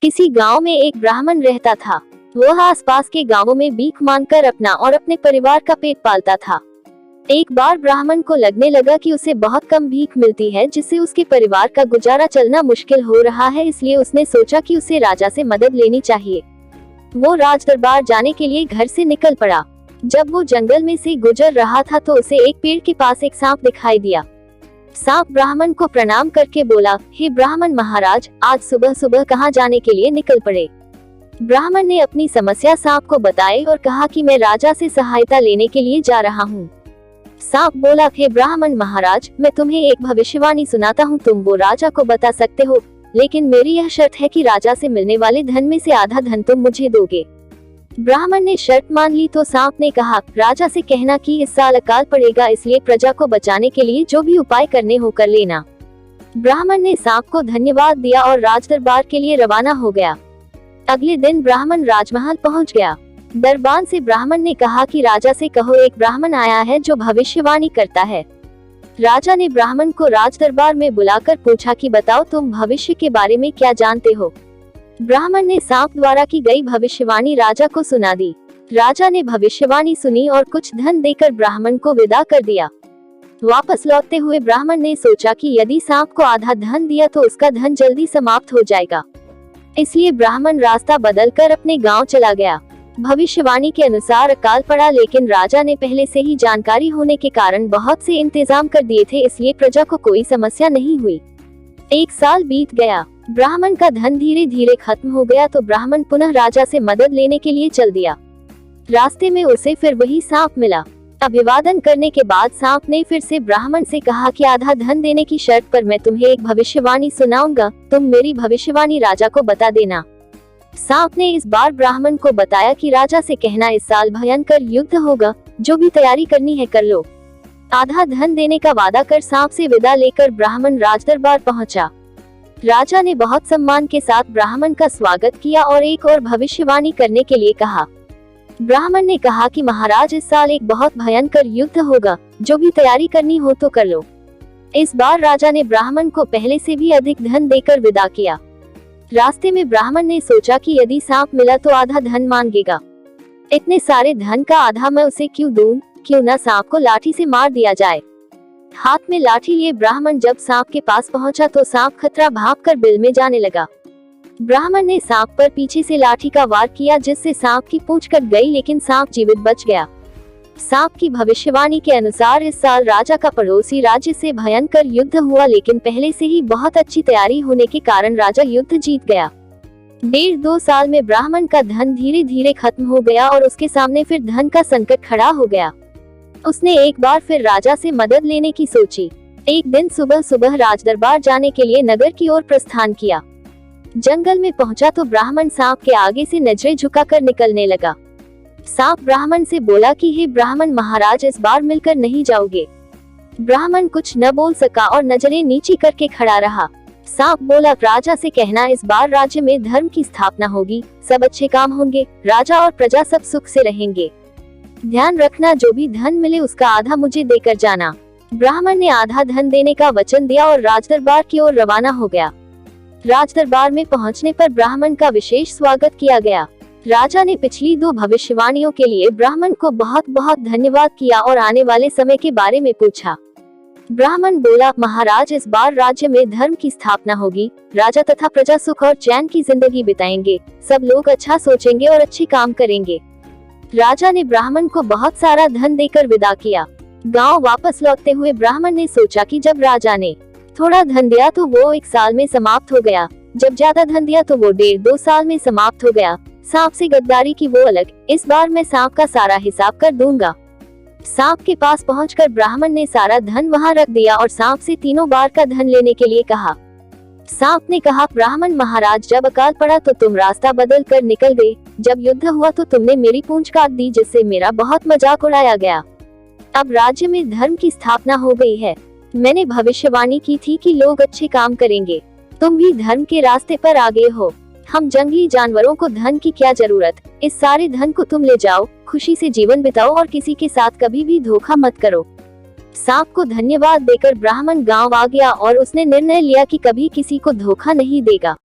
किसी गांव में एक ब्राह्मण रहता था। वह आसपास के गांवों में भीख मांगकर अपना और अपने परिवार का पेट पालता था। एक बार ब्राह्मण को लगने लगा कि उसे बहुत कम भीख मिलती है, जिससे उसके परिवार का गुजारा चलना मुश्किल हो रहा है। इसलिए उसने सोचा कि उसे राजा से मदद लेनी चाहिए। वो राज दरबार जाने के लिए घर से निकल पड़ा। जब वो जंगल में से गुजर रहा था तो उसे एक पेड़ के पास एक सांप दिखाई दिया। सांप ब्राह्मण को प्रणाम करके बोला, हे ब्राह्मण महाराज, आज सुबह सुबह कहाँ जाने के लिए निकल पड़े? ब्राह्मण ने अपनी समस्या सांप को बताई और कहा कि मैं राजा से सहायता लेने के लिए जा रहा हूँ। सांप बोला, हे ब्राह्मण महाराज, मैं तुम्हें एक भविष्यवाणी सुनाता हूँ, तुम वो राजा को बता सकते हो, लेकिन मेरी यह शर्त है कि राजा से मिलने वाले धन में से आधा धन तुम मुझे दोगे। ब्राह्मण ने शर्त मान ली तो सांप ने कहा, राजा से कहना कि इस साल अकाल पड़ेगा, इसलिए प्रजा को बचाने के लिए जो भी उपाय करने हो कर लेना। ब्राह्मण ने सांप को धन्यवाद दिया और राजदरबार के लिए रवाना हो गया। अगले दिन ब्राह्मण राजमहल पहुंच गया। दरबान से ब्राह्मण ने कहा कि राजा से कहो, एक ब्राह्मण आया है जो भविष्यवाणी करता है। राजा ने ब्राह्मण को राजदरबार में बुलाकर पूछा कि बताओ, तुम भविष्य के बारे में क्या जानते हो? ब्राह्मण ने सांप द्वारा की गई भविष्यवाणी राजा को सुना दी। राजा ने भविष्यवाणी सुनी और कुछ धन देकर ब्राह्मण को विदा कर दिया। वापस लौटते हुए ब्राह्मण ने सोचा कि यदि सांप को आधा धन दिया तो उसका धन जल्दी समाप्त हो जाएगा। इसलिए ब्राह्मण रास्ता बदलकर अपने गांव चला गया। भविष्यवाणी के अनुसार अकाल पड़ा, लेकिन राजा ने पहले से ही जानकारी होने के कारण बहुत से इंतजाम कर दिए थे, इसलिए प्रजा को कोई समस्या नहीं हुई। एक साल बीत गया। ब्राह्मण का धन धीरे धीरे खत्म हो गया तो ब्राह्मण पुनः राजा से मदद लेने के लिए चल दिया। रास्ते में उसे फिर वही सांप मिला। अभिवादन करने के बाद सांप ने फिर से ब्राह्मण से कहा कि आधा धन देने की शर्त पर मैं तुम्हें एक भविष्यवाणी सुनाऊंगा, तुम मेरी भविष्यवाणी राजा को बता देना। सांप ने इस बार ब्राह्मण को बताया कि राजा से कहना इस साल भयंकर युद्ध होगा, जो भी तैयारी करनी है कर लो। आधा धन देने का वादा कर सांप से विदा लेकर ब्राह्मण राजदरबार पहुंचा। राजा ने बहुत सम्मान के साथ ब्राह्मण का स्वागत किया और एक और भविष्यवाणी करने के लिए कहा। ब्राह्मण ने कहा कि महाराज, इस साल एक बहुत भयंकर युद्ध होगा, जो भी तैयारी करनी हो तो कर लो। इस बार राजा ने ब्राह्मण को पहले से भी अधिक धन देकर विदा किया। रास्ते में ब्राह्मण ने सोचा कि यदि सांप मिला तो आधा धन मांगेगा। इतने सारे धन का आधा मैं उसे क्यों दूं? क्यों न सांप को लाठी से मार दिया जाए। हाथ में लाठी लिए ब्राह्मण जब सांप के पास पहुंचा तो सांप खतरा भांपकर बिल में जाने लगा। ब्राह्मण ने सांप पर पीछे से लाठी का वार किया, जिससे सांप की पूंछ कट गई, लेकिन सांप जीवित बच गया। सांप की भविष्यवाणी के अनुसार इस साल राजा का पड़ोसी राज्य से भयंकर युद्ध हुआ, लेकिन पहले से ही बहुत अच्छी तैयारी होने के कारण राजा युद्ध जीत गया। 1.5-2 साल में ब्राह्मण का धन धीरे धीरे खत्म हो गया और उसके सामने फिर धन का संकट खड़ा हो गया। उसने एक बार फिर राजा से मदद लेने की सोची। एक दिन सुबह सुबह राजदरबार जाने के लिए नगर की ओर प्रस्थान किया। जंगल में पहुंचा तो ब्राह्मण सांप के आगे से नजरें झुकाकर निकलने लगा। सांप ब्राह्मण से बोला कि हे ब्राह्मण महाराज, इस बार मिलकर नहीं जाओगे? ब्राह्मण कुछ न बोल सका और नजरें नीची करके खड़ा रहा। सांप बोला, राजा से कहना इस बार राज्य में धर्म की स्थापना होगी, सब अच्छे काम होंगे, राजा और प्रजा सब सुख से रहेंगे। ध्यान रखना, जो भी धन मिले उसका आधा मुझे देकर जाना। ब्राह्मण ने आधा धन देने का वचन दिया और राजदरबार की ओर रवाना हो गया। राजदरबार में पहुंचने पर ब्राह्मण का विशेष स्वागत किया गया। राजा ने पिछली 2 भविष्यवाणियों के लिए ब्राह्मण को बहुत बहुत धन्यवाद किया और आने वाले समय के बारे में पूछा। ब्राह्मण बोला, महाराज, इस बार राज्य में धर्म की स्थापना होगी, राजा तथा प्रजा सुख और चैन की जिंदगी बिताएंगे, सब लोग अच्छा सोचेंगे और अच्छे काम करेंगे। राजा ने ब्राह्मण को बहुत सारा धन देकर विदा किया। गांव वापस लौटते हुए ब्राह्मण ने सोचा कि जब राजा ने थोड़ा धन दिया तो वो 1 साल में समाप्त हो गया, जब ज्यादा धन दिया तो वो 1.5-2 साल में समाप्त हो गया। सांप से गद्दारी की वो अलग, इस बार मैं सांप का सारा हिसाब कर दूंगा। सांप के पास पहुंचकर ब्राह्मण ने सारा धन वहां रख दिया और सांप से 3 बार का धन लेने के लिए कहा। सांप ने कहा, ब्राह्मण महाराज, जब अकाल पड़ा तो तुम रास्ता बदल कर निकल गए, जब युद्ध हुआ तो तुमने मेरी पूंछ काट दी, जिससे मेरा बहुत मजाक उड़ाया गया। अब राज्य में धर्म की स्थापना हो गई है। मैंने भविष्यवाणी की थी कि लोग अच्छे काम करेंगे, तुम भी धर्म के रास्ते पर आगे हो। हम जंगली जानवरों को धन की क्या जरूरत, इस सारे धन को तुम ले जाओ, खुशी से जीवन बिताओ और किसी के साथ कभी भी धोखा मत करो। सांप को धन्यवाद देकर ब्राह्मण गांव आ गया और उसने निर्णय लिया कि कभी किसी को धोखा नहीं देगा।